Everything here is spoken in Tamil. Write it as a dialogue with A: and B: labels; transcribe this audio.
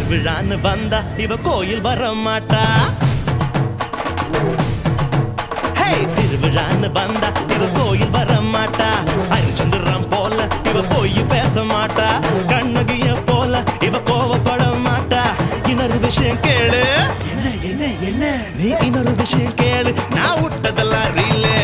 A: திருவிழான்னு வந்தா இவ கோயில் வர மாட்டா. திருவிழான்னு வந்தா இவ கோயில் வர மாட்டா. அரிச்சந்திரம் போல இவ போய் பேச மாட்டா. கண்ணகிய போல இவ கோவப்பட மாட்டா. இன்னொரு விஷயம் கேளு. என்ன என்ன என்ன நீ இன்னொரு விஷயம் கேளு. நான் விட்டதெல்லாம் ரீலே.